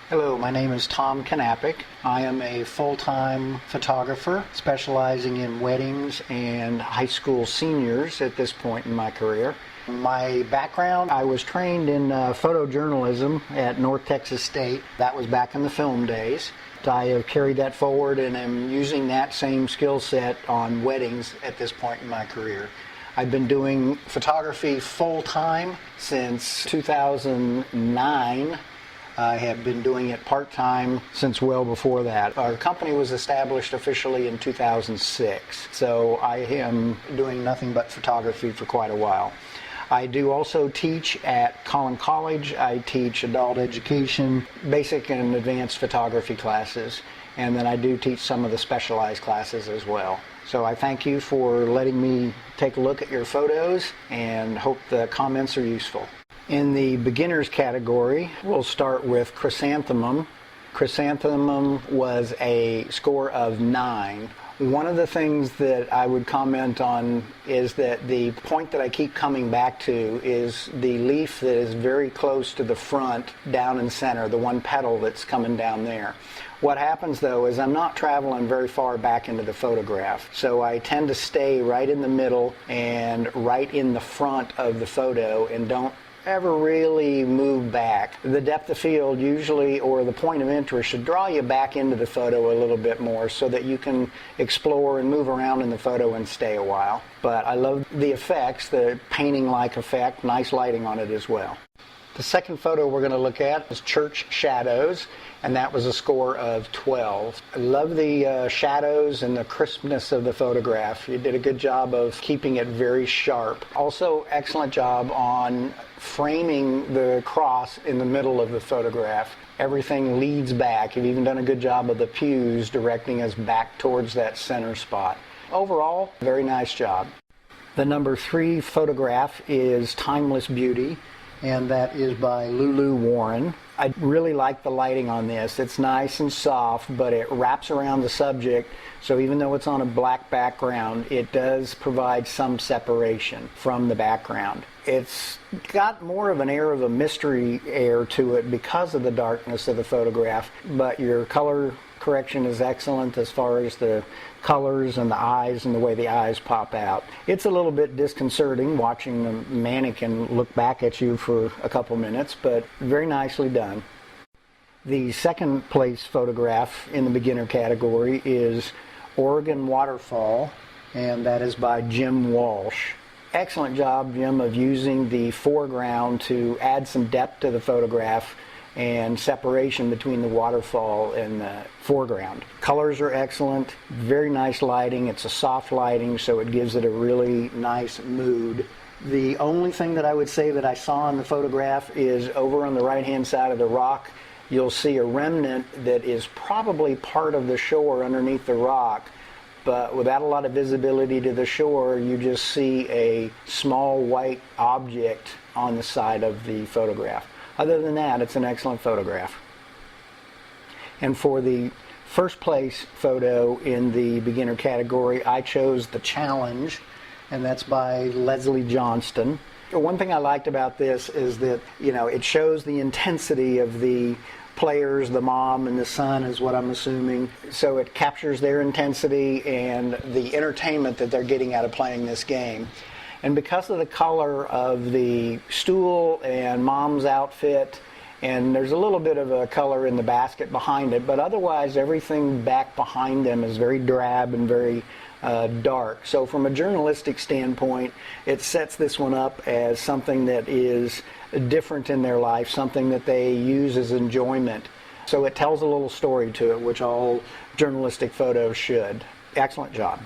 Hello, my name is Tom Knappich. I am a full-time photographer specializing in weddings and high school seniors at this point in my career. My background, I was trained in photojournalism at North Texas State. That was back in the film days. I have carried that forward and am using that same skill set on weddings at this point in my career. I've been doing photography full-time since 2009. I have been doing it part-time since well before that. Our company was established officially in 2006, so I am doing nothing but photography for quite a while. I do also teach at Collin College. I teach adult education, basic and advanced photography classes, and then I do teach some of the specialized classes as well. So I thank you for letting me take a look at your photos and hope the comments are useful. In the beginners category, we'll start with Chrysanthemum. Chrysanthemum was a score of 9. One of the things that I would comment on is that the point that I keep coming back to is the leaf that is very close to the front, down in center, the one petal that's coming down there. What happens though is I'm not traveling very far back into the photograph, so I tend to stay right in the middle and right in the front of the photo and don't ever really move back. The depth of field usually, or the point of interest, should draw you back into the photo a little bit more so that you can explore and move around in the photo and stay a while. But I love the effects, the painting-like effect, nice lighting on it as well. The second photo we're going to look at is Church Shadows, and that was a score of 12. I love the shadows and the crispness of the photograph. You did a good job of keeping it very sharp. Also, excellent job on framing the cross in the middle of the photograph. Everything leads back. You've even done a good job of the pews directing us back towards that center spot. Overall, very nice job. The number 3 photograph is Timeless Beauty, and that is by Lulu Warren. I really like the lighting on this. It's nice and soft, but it wraps around the subject, so even though it's on a black background, it does provide some separation from the background. It's got more of an air of a mystery air to it because of the darkness of the photograph, but your color correction is excellent as far as the colors and the eyes and the way the eyes pop out. It's a little bit disconcerting watching the mannequin look back at you for a couple minutes, but very nicely done. The second place photograph in the beginner category is Oregon Waterfall, and that is by Jim Walsh. Excellent job, Jim, of using the foreground to add some depth to the photograph and separation between the waterfall and the foreground. Colors are excellent, very nice lighting. It's a soft lighting, so it gives it a really nice mood. The only thing that I would say that I saw in the photograph is over on the right-hand side of the rock, you'll see a remnant that is probably part of the shore underneath the rock, but without a lot of visibility to the shore, you just see a small white object on the side of the photograph. Other than that, it's an excellent photograph. And for the first place photo in the beginner category, I chose The Challenge, and that's by Leslie Johnston. One thing I liked about this is that, it shows the intensity of the players, the mom and the son is what I'm assuming. So it captures their intensity and the entertainment that they're getting out of playing this game. And because of the color of the stool and mom's outfit, and there's a little bit of a color in the basket behind it, but otherwise everything back behind them is very drab and very dark. So from a journalistic standpoint, it sets this one up as something that is different in their life, something that they use as enjoyment. So it tells a little story to it, which all journalistic photos should. Excellent job.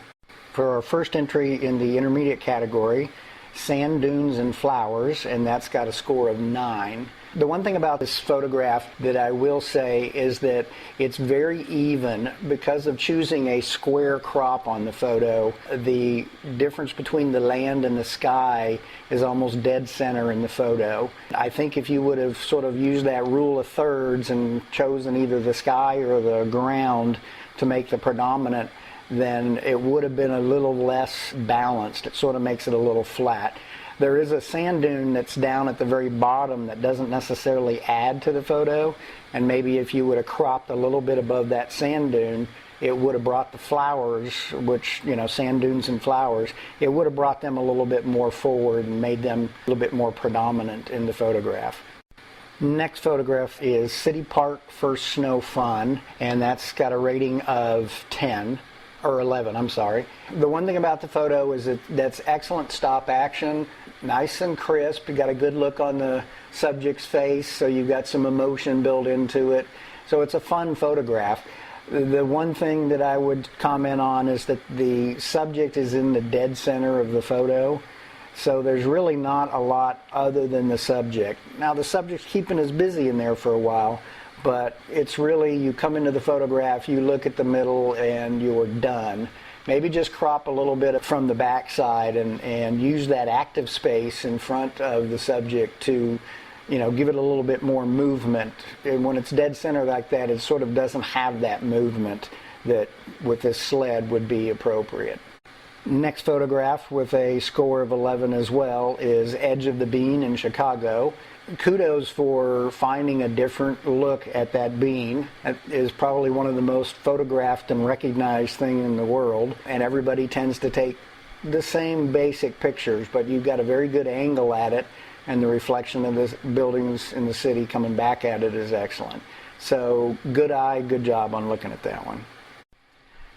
For our first entry in the intermediate category, Sand Dunes and Flowers, and that's got a score of 9. The one thing about this photograph that I will say is that it's very even because of choosing a square crop on the photo. The difference between the land and the sky is almost dead center in the photo. I think if you would have sort of used that rule of thirds and chosen either the sky or the ground to make the predominant, then it would have been a little less balanced. It sort of makes it a little flat. There is a sand dune that's down at the very bottom that doesn't necessarily add to the photo, and maybe if you would have cropped a little bit above that sand dune, it would have brought the flowers, which, sand dunes and flowers, it would have brought them a little bit more forward and made them a little bit more predominant in the photograph. Next photograph is City Park First Snow Fun, and that's got a rating of 10. Or 11, I'm sorry. The one thing about the photo is that's excellent stop action, nice and crisp. You got a good look on the subject's face, so you've got some emotion built into it. So it's a fun photograph. The one thing that I would comment on is that the subject is in the dead center of the photo. So there's really not a lot other than the subject. Now the subject's keeping us busy in there for a while, but it's really, you come into the photograph, you look at the middle, and you're done. Maybe just crop a little bit from the back side and use that active space in front of the subject to, give it a little bit more movement. And when it's dead center like that, it sort of doesn't have that movement that with this sled would be appropriate. Next photograph with a score of 11 as well is Edge of the Bean in Chicago. Kudos for finding a different look at that bean. That is probably one of the most photographed and recognized thing in the world, and everybody tends to take the same basic pictures, but you've got a very good angle at it, and the reflection of the buildings in the city coming back at it is excellent. So good eye, good job on looking at that one.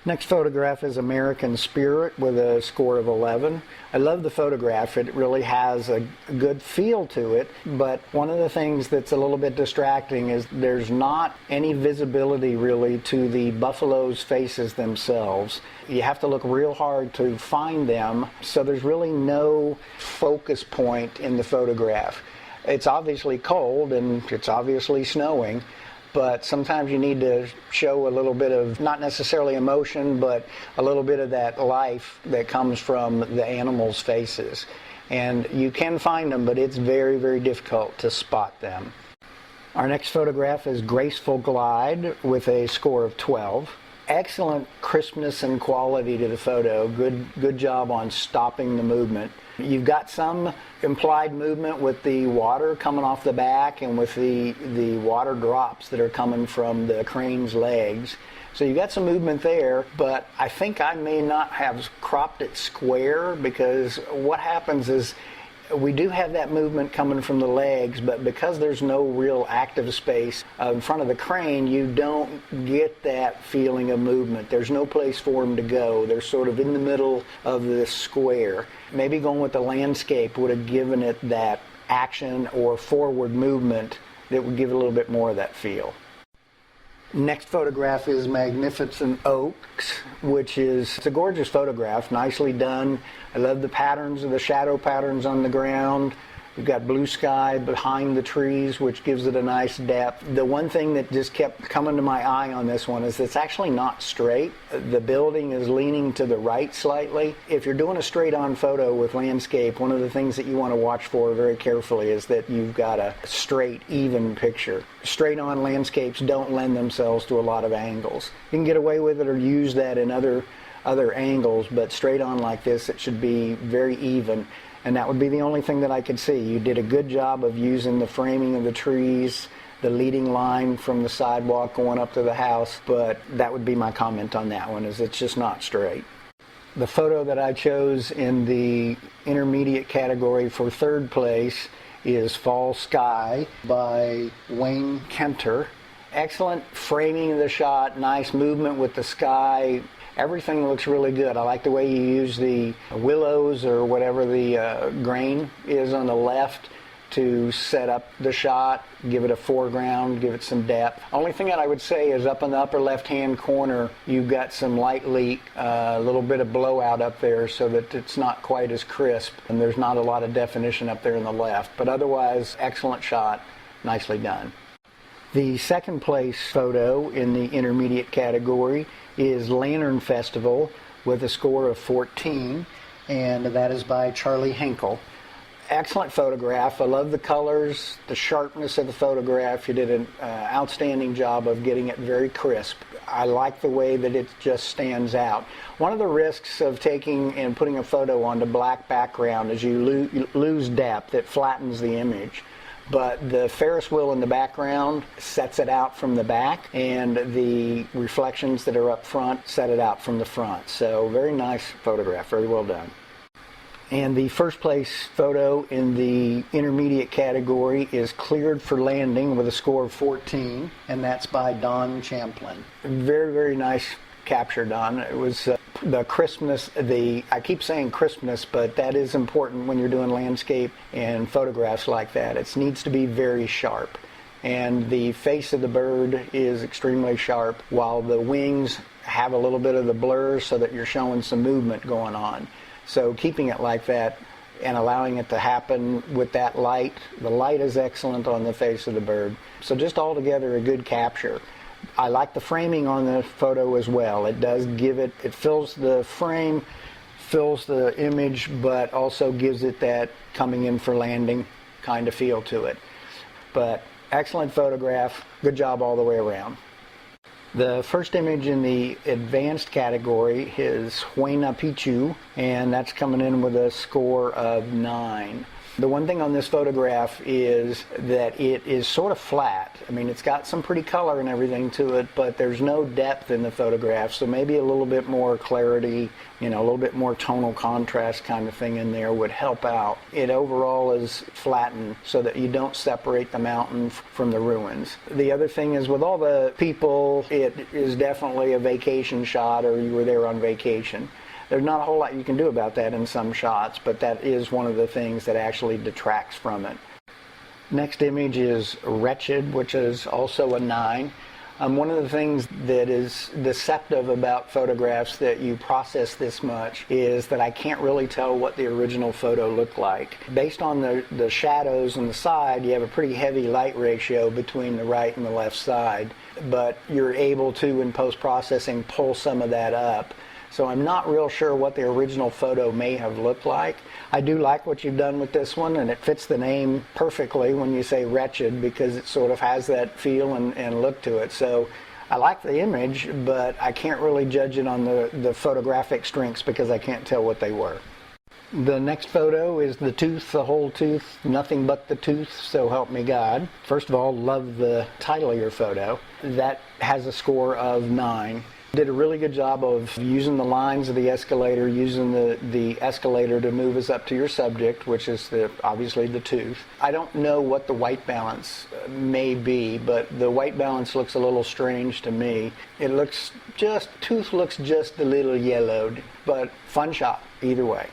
Next photograph is American Spirit with a score of 11. I love the photograph. It really has a good feel to it, but one of the things that's a little bit distracting is there's not any visibility really to the buffaloes' faces themselves. You have to look real hard to find them, so there's really no focus point in the photograph. It's obviously cold and it's obviously snowing, but sometimes you need to show a little bit of, not necessarily emotion, but a little bit of that life that comes from the animals' faces. And you can find them, but it's very, very difficult to spot them. Our next photograph is Graceful Glide with a score of 12. Excellent crispness and quality to the photo. Good job on stopping the movement. You've got some implied movement with the water coming off the back and with the water drops that are coming from the crane's legs. So you've got some movement there, but I think I may not have cropped it square, because what happens is we do have that movement coming from the legs, but because there's no real active space in front of the crane, you don't get that feeling of movement. There's no place for them to go. They're sort of in the middle of this square. Maybe going with the landscape would have given it that action or forward movement that would give it a little bit more of that feel. Next photograph is Magnificent Oaks, which is, it's a gorgeous photograph, nicely done. I love the patterns of the shadow patterns on the ground. We've got blue sky behind the trees, which gives it a nice depth. The one thing that just kept coming to my eye on this one is it's actually not straight. The building is leaning to the right slightly. If you're doing a straight-on photo with landscape, one of the things that you want to watch for very carefully is that you've got a straight, even picture. Straight-on landscapes don't lend themselves to a lot of angles. You can get away with it or use that in other angles, but straight-on like this, it should be very even. And that would be the only thing that I could see. You did a good job of using the framing of the trees, the leading line from the sidewalk going up to the house, but that would be my comment on that one, is it's just not straight. The photo that I chose in the intermediate category for third place is Fall Sky by Wayne Kenter. Excellent framing of the shot, nice movement with the sky. Everything looks really good. I like the way you use the willows or whatever the grain is on the left to set up the shot, give it a foreground, give it some depth. Only thing that I would say is up in the upper left-hand corner, you've got some light leak, a little bit of blowout up there so that it's not quite as crisp, and there's not a lot of definition up there in the left. But otherwise, excellent shot, nicely done. The second place photo in the intermediate category is Lantern Festival with a score of 14, and that is by Charlie Henkel. Excellent photograph. I love the colors, the sharpness of the photograph. You did an outstanding job of getting it very crisp. I like the way that it just stands out. One of the risks of taking and putting a photo onto black background is you lose depth. It flattens the image. But the Ferris wheel in the background sets it out from the back, and the reflections that are up front set it out from the front. So very nice photograph, very well done. And the first place photo in the intermediate category is cleared for landing with a score of 14, and that's by Don Champlin. Very, very nice capture, Don. It was the crispness, I keep saying crispness, but that is important when you're doing landscape and photographs like that. It needs to be very sharp. And the face of the bird is extremely sharp, while the wings have a little bit of the blur so that you're showing some movement going on. So keeping it like that and allowing it to happen with that light, the light is excellent on the face of the bird. So just altogether a good capture. I like the framing on the photo as well. It does give it fills the frame, fills the image, but also gives it that coming in for landing kind of feel to it. But excellent photograph, good job all the way around. The first image in the advanced category is Huayna Picchu, and that's coming in with a score of 9. The one thing on this photograph is that it is sort of flat. I mean, it's got some pretty color and everything to it, but there's no depth in the photograph, so maybe a little bit more clarity, a little bit more tonal contrast kind of thing in there would help out. It overall is flattened so that you don't separate the mountain from the ruins. The other thing is, with all the people, it is definitely a vacation shot, or you were there on vacation. There's not a whole lot you can do about that in some shots, but that is one of the things that actually detracts from it. Next image is Wretched, which is also a 9. One of the things that is deceptive about photographs that you process this much is that I can't really tell what the original photo looked like. Based on the shadows on the side, you have a pretty heavy light ratio between the right and the left side, but you're able to, in post-processing, pull some of that up. So I'm not real sure what the original photo may have looked like. I do like what you've done with this one, and it fits the name perfectly when you say Wretched, because it sort of has that feel and look to it. So I like the image, but I can't really judge it on the photographic strengths because I can't tell what they were. The next photo is the tooth, the whole tooth, nothing but the tooth, so help me God. First of all, love the title of your photo. That has a score of 9. Did a really good job of using the lines of the escalator, using the escalator to move us up to your subject, which is obviously the tooth. I don't know what the white balance may be, but the white balance looks a little strange to me. Tooth looks just a little yellowed, but fun shot either way.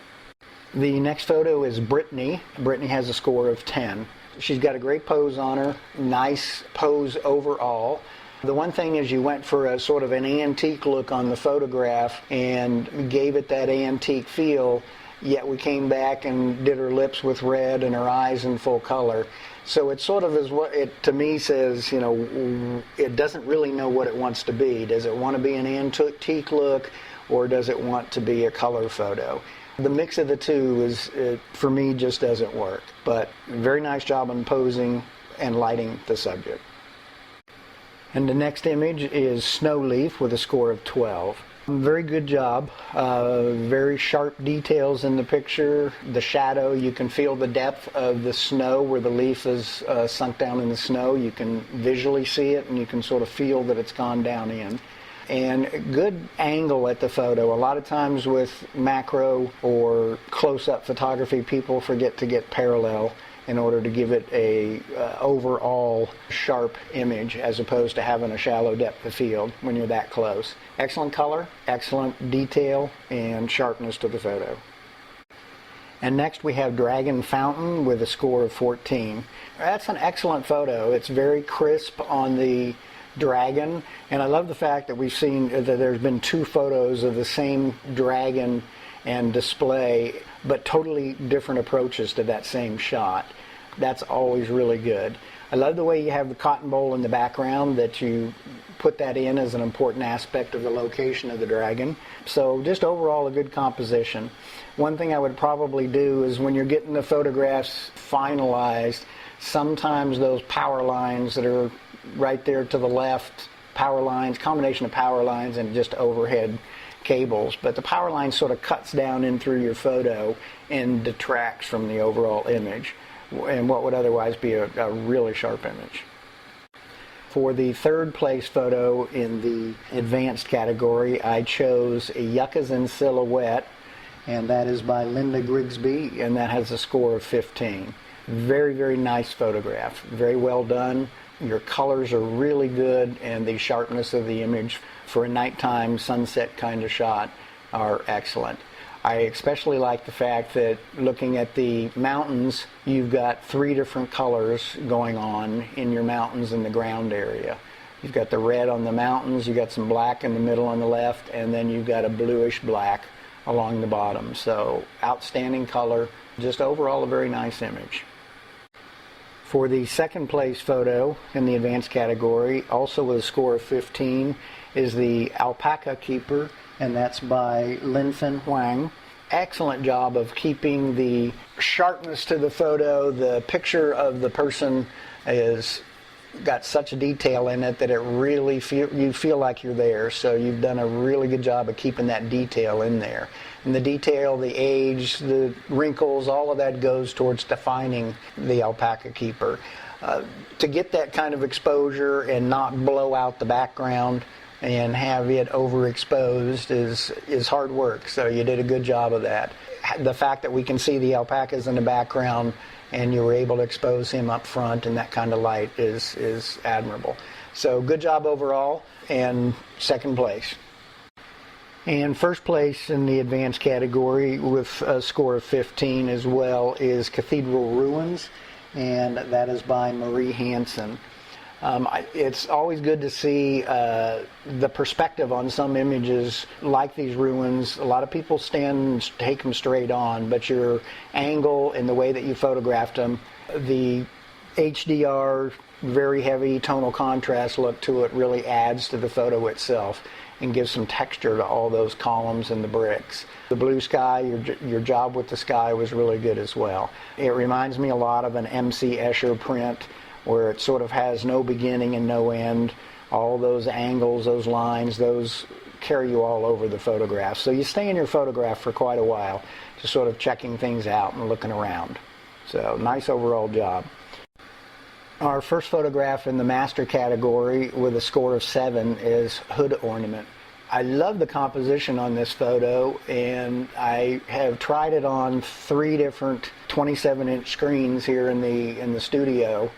The next photo is Brittany. Brittany has a score of 10. She's got a great pose on her, nice pose overall. The one thing is you went for a sort of an antique look on the photograph and gave it that antique feel, yet we came back and did her lips with red and her eyes in full color. So it sort of is what it to me says, it doesn't really know what it wants to be. Does it want to be an antique look, or does it want to be a color photo? The mix of the two for me, just doesn't work. But very nice job on posing and lighting the subject. And the next image is Snowleaf with a score of 12. Very good job. Very sharp details in the picture. The shadow, you can feel the depth of the snow where the leaf is sunk down in the snow. You can visually see it, and you can sort of feel that it's gone down in. And good angle at the photo. A lot of times with macro or close-up photography, people forget to get parallel in order to give it a overall sharp image, as opposed to having a shallow depth of field when you're that close. Excellent color, excellent detail, and sharpness to the photo. And next we have Dragon Fountain with a score of 14. That's an excellent photo. It's very crisp on the dragon, and I love the fact that we've seen that there's been 2 photos of the same dragon and display, but totally different approaches to that same shot. That's always really good. I love the way you have the cotton bowl in the background, that you put that in as an important aspect of the location of the dragon. So just overall a good composition. One thing I would probably do is, when you're getting the photographs finalized, sometimes those power lines that are right there to the left power lines, combination of power lines and just overhead cables. But the power line sort of cuts down in through your photo and detracts from the overall image and what would otherwise be a really sharp image. For the third place photo in the advanced category, I chose Yuccas in Silhouette, and that is by Linda Grigsby, and that has a score of 15. Very, very nice photograph. Very well done. Your colors are really good, and the sharpness of the image for a nighttime sunset kind of shot are excellent. I especially like the fact that looking at the mountains, you've got 3 different colors going on in your mountains in the ground area. You've got the red on the mountains, you've got some black in the middle on the left, and then you've got a bluish black along the bottom. So outstanding color, just overall a very nice image. For the second place photo in the advanced category, also with a score of 15, is the Alpaca Keeper, and that's by Linfen Huang. Excellent job of keeping the sharpness to the photo. The picture of the person is got such a detail in it that it really you feel like you're there. So you've done a really good job of keeping that detail in there. And the detail, the age, the wrinkles, all of that goes towards defining the Alpaca Keeper. To get that kind of exposure and not blow out the background and have it overexposed is hard work. So you did a good job of that. The fact that we can see the alpacas in the background and you were able to expose him up front in that kind of light is admirable. So good job overall, and second place. And first place in the advanced category with a score of 15 as well is Cathedral Ruins, and that is by Marie Hansen. It's always good to see the perspective on some images like these ruins. A lot of people stand and take them straight on, but your angle and the way that you photographed them, the HDR, very heavy tonal contrast look to it really adds to the photo itself and gives some texture to all those columns and the bricks. The blue sky, your job with the sky was really good as well. It reminds me a lot of an M.C. Escher print, where it sort of has no beginning and no end. All those angles, those lines, those carry you all over the photograph. So you stay in your photograph for quite a while, just sort of checking things out and looking around. So nice overall job. Our first photograph in the master category with a score of 7 is Hood Ornament. I love the composition on this photo, and I have tried it on 3 different 27-inch screens here in the studio,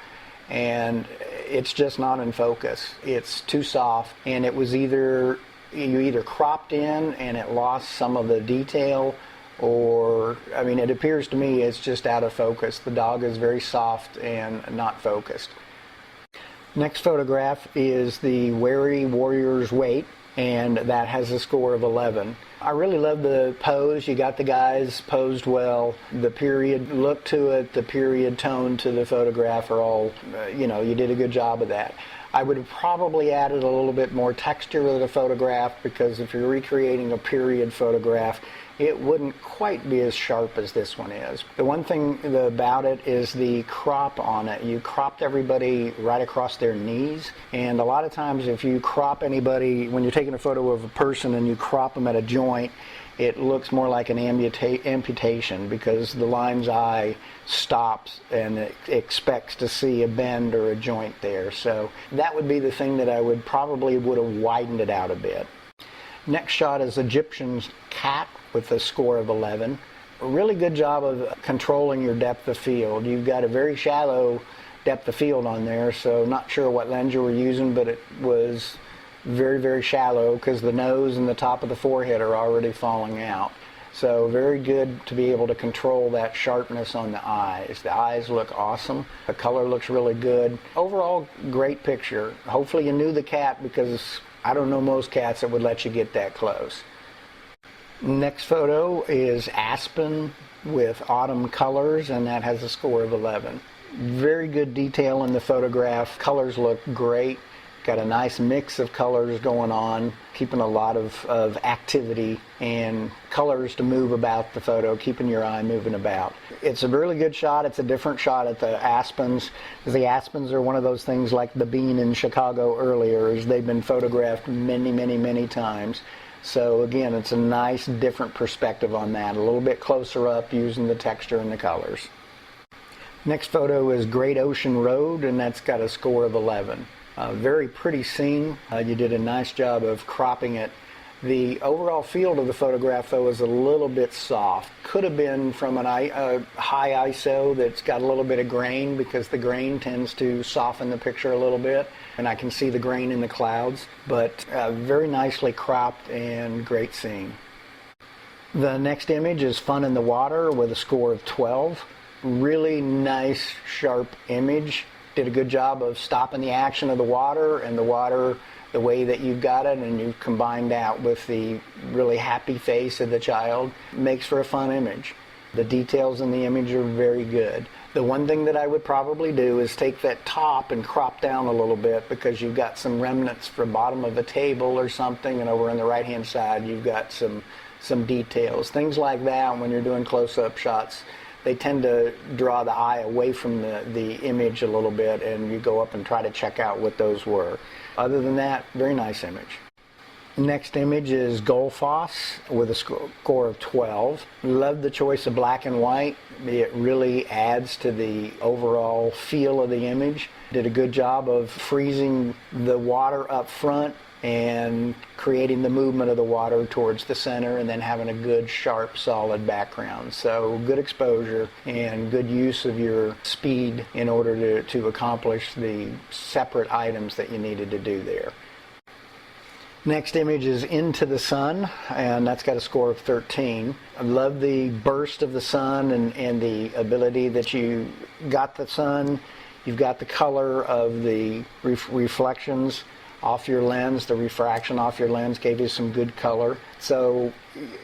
and it's just not in focus. It's too soft, and it was you either cropped in and it lost some of the detail, or, I mean, it appears to me it's just out of focus. The dog is very soft and not focused. Next photograph is the Wary Warrior's Wait, and that has a score of 11. I really love the pose. You got the guys posed well. The period look to it, the period tone to the photograph are all, you did a good job of that. I would have probably added a little bit more texture to the photograph, because if you're recreating a period photograph, it wouldn't quite be as sharp as this one is. The one thing about it is the crop on it. You cropped everybody right across their knees, and a lot of times if you crop anybody, when you're taking a photo of a person and you crop them at a joint, it looks more like an amputation, because the lion's eye stops and it expects to see a bend or a joint there. So that would be the thing that I would have widened it out a bit. Next shot is Egyptian Cat with a score of 11. A really good job of controlling your depth of field. You've got a very shallow depth of field on there, so not sure what lens you were using, but it was very, very shallow, because the nose and the top of the forehead are already falling out. So very good to be able to control that sharpness on the eyes. The eyes look awesome. The color looks really good. Overall, great picture. Hopefully you knew the cat, because I don't know most cats that would let you get that close. Next photo is Aspen with Autumn Colors, and that has a score of 11. Very good detail in the photograph. Colors look great. Got a nice mix of colors going on, keeping a lot of activity and colors to move about the photo, keeping your eye moving about. It's a really good shot. It's a different shot at the aspens, because the aspens are one of those things like the bean in Chicago earlier, as they've been photographed many, many, many times. So again, it's a nice different perspective on that, a little bit closer up using the texture and the colors. Next photo is Great Ocean Road, and that's got a score of 11. Very pretty scene. You did a nice job of cropping it. The overall field of the photograph, though, is a little bit soft. Could have been from a high ISO that's got a little bit of grain, because the grain tends to soften the picture a little bit, and I can see the grain in the clouds, but very nicely cropped and great scene. The next image is Fun in the Water with a score of 12. Really nice, sharp image. Did a good job of stopping the action of the water, and the water the way that you've got it, and you've combined that with the really happy face of the child. Makes for a fun image. The details in the image are very good. The one thing that I would probably do is take that top and crop down a little bit, because you've got some remnants from bottom of a table or something, and over on the right hand side you've got some details. Things like that, when you're doing close-up shots, they tend to draw the eye away from the image a little bit, and you go up and try to check out what those were. Other than that, very nice image. Next image is Goldfoss with a score of 12. Love the choice of black and white. It really adds to the overall feel of the image. Did a good job of freezing the water up front and creating the movement of the water towards the center, and then having a good, sharp, solid background. So good exposure and good use of your speed in order to accomplish the separate items that you needed to do there. Next image is Into the Sun, and that's got a score of 13. I love the burst of the sun and the ability that you got the sun. You've got the color of the reflections off your lens. The refraction off your lens gave you some good color. So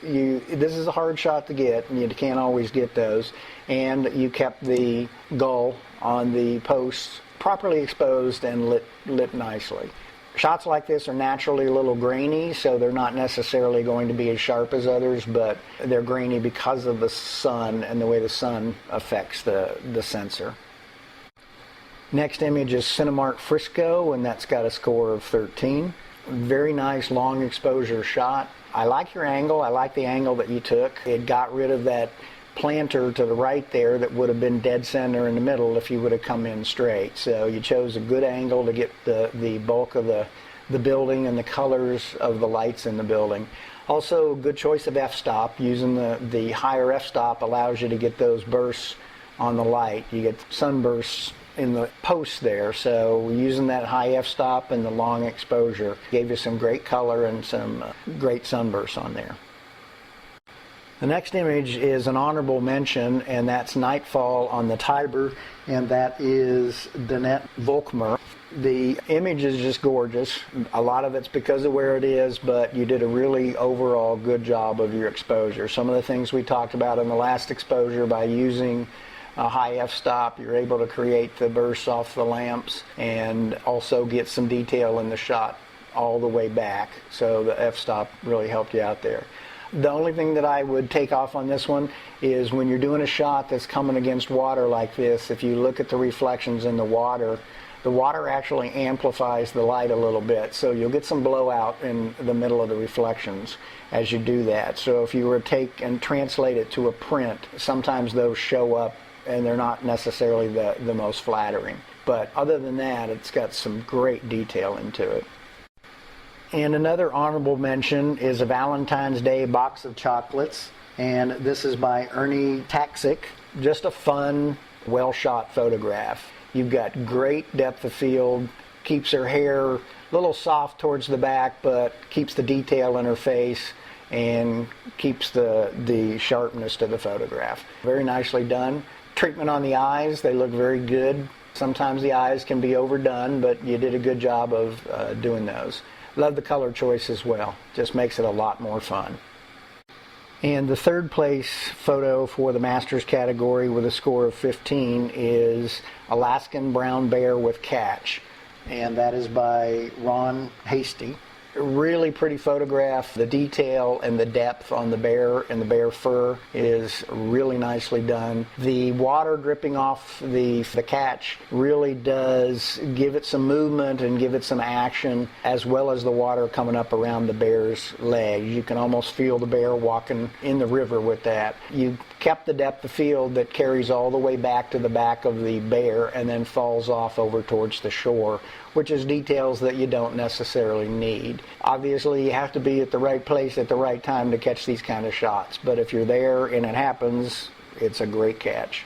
this is a hard shot to get, and you can't always get those. And you kept the gull on the posts properly exposed and lit nicely. Shots like this are naturally a little grainy, so they're not necessarily going to be as sharp as others, but they're grainy because of the sun and the way the sun affects the sensor. Next image is Cinemark Frisco, and that's got a score of 13. Very nice long exposure shot. I like your angle. I like the angle that you took. It got rid of that planter to the right there that would have been dead center in the middle if you would have come in straight. So you chose a good angle to get the bulk of the building and the colors of the lights in the building. Also, good choice of f-stop. Using the higher f-stop allows you to get those bursts on the light. You get sunbursts in the post there, so using that high f-stop and the long exposure gave you some great color and some great sunbursts on there. The next image is an honorable mention, and that's Nightfall on the Tiber, and that is Danette Volkmer. The image is just gorgeous. A lot of it's because of where it is, but you did a really overall good job of your exposure. Some of the things we talked about in the last exposure, by using a high f-stop, you're able to create the bursts off the lamps and also get some detail in the shot all the way back. So the f-stop really helped you out there. The only thing that I would take off on this one is when you're doing a shot that's coming against water like this, if you look at the reflections in the water actually amplifies the light a little bit, so you'll get some blowout in the middle of the reflections as you do that. So if you were to take and translate it to a print, sometimes those show up and they're not necessarily the most flattering. But other than that, it's got some great detail into it. And another honorable mention is a Valentine's Day box of chocolates, and this is by Ernie Taxic. Just a fun, well-shot photograph. You've got great depth of field, keeps her hair a little soft towards the back, but keeps the detail in her face and keeps the sharpness to the photograph. Very nicely done. Treatment on the eyes, they look very good. Sometimes the eyes can be overdone, but you did a good job of doing those. Love the color choice as well. Just makes it a lot more fun. And the third place photo for the Masters category with a score of 15 is Alaskan Brown Bear with Catch. and that is by Ron Hasty. Really pretty photograph. The detail and the depth on the bear and the bear fur is really nicely done. The water dripping off the catch really does give it some movement and give it some action, as well as the water coming up around the bear's legs. You can almost feel the bear walking in the river with that. You kept the depth of field that carries all the way back to the back of the bear and then falls off over towards the shore, which is details that you don't necessarily need. Obviously, you have to be at the right place at the right time to catch these kind of shots, but if you're there and it happens, it's a great catch.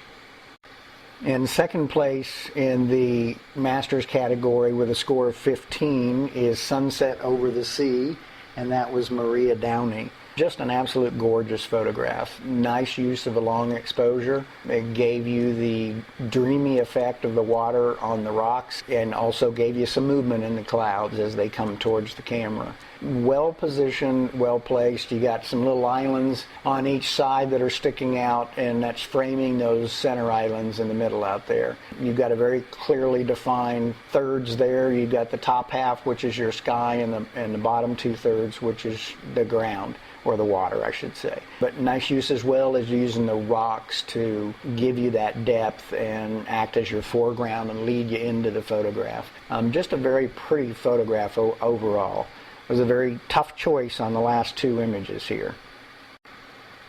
In second place in the Masters category with a score of 15 is Sunset Over the Sea, and that was Maria Downey. Just an absolute gorgeous photograph. Nice use of a long exposure. It gave you the dreamy effect of the water on the rocks and also gave you some movement in the clouds as they come towards the camera. Well positioned, well placed. You got some little islands on each side that are sticking out, and that's framing those center islands in the middle out there. You've got a very clearly defined thirds there. You've got the top half, which is your sky, and the bottom 2/3, which is the ground, or the water, I should say. But nice use as well as using the rocks to give you that depth and act as your foreground and lead you into the photograph. Just a very pretty photograph overall. It was a very tough choice on the last two images here.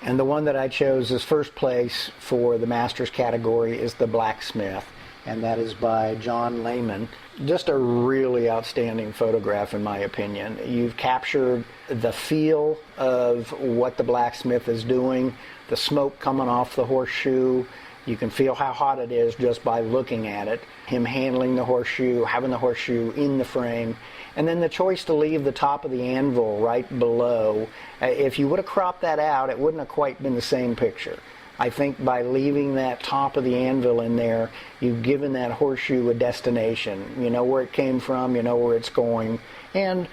And the one that I chose as first place for the Masters category is The Blacksmith, and that is by John Lehman. Just a really outstanding photograph in my opinion. You've captured the feel of what the blacksmith is doing, the smoke coming off the horseshoe. You can feel how hot it is just by looking at it. Him handling the horseshoe, having the horseshoe in the frame, and then the choice to leave the top of the anvil right below. If you would have cropped that out, it wouldn't have quite been the same picture. I think by leaving that top of the anvil in there, you've given that horseshoe a destination. You know where it came from, you know where it's going, and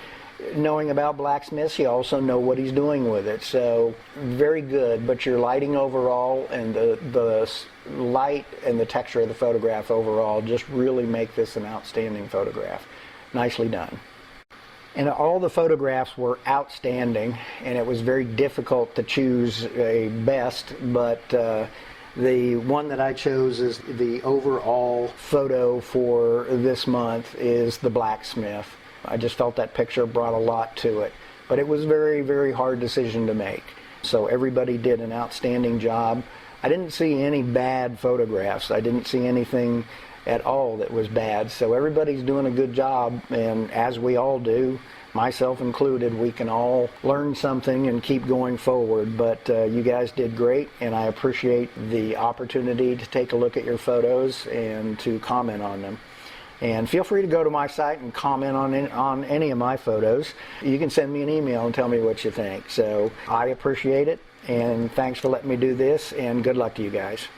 knowing about blacksmiths, you also know what he's doing with it. So very good, but your lighting overall and the light and the texture of the photograph overall just really make this an outstanding photograph. Nicely done. And all the photographs were outstanding, and it was very difficult to choose a best, but the one that I chose as the overall photo for this month is The Blacksmith. I just felt that picture brought a lot to it, but it was a very, very hard decision to make. So everybody did an outstanding job. I didn't see any bad photographs. I didn't see anything at all that was bad. So everybody's doing a good job, and as we all do, myself included, we can all learn something and keep going forward. But you guys did great, and I appreciate the opportunity to take a look at your photos and to comment on them. And feel free to go to my site and comment on any of my photos. You can send me an email and tell me what you think. So I appreciate it, and thanks for letting me do this, and good luck to you guys.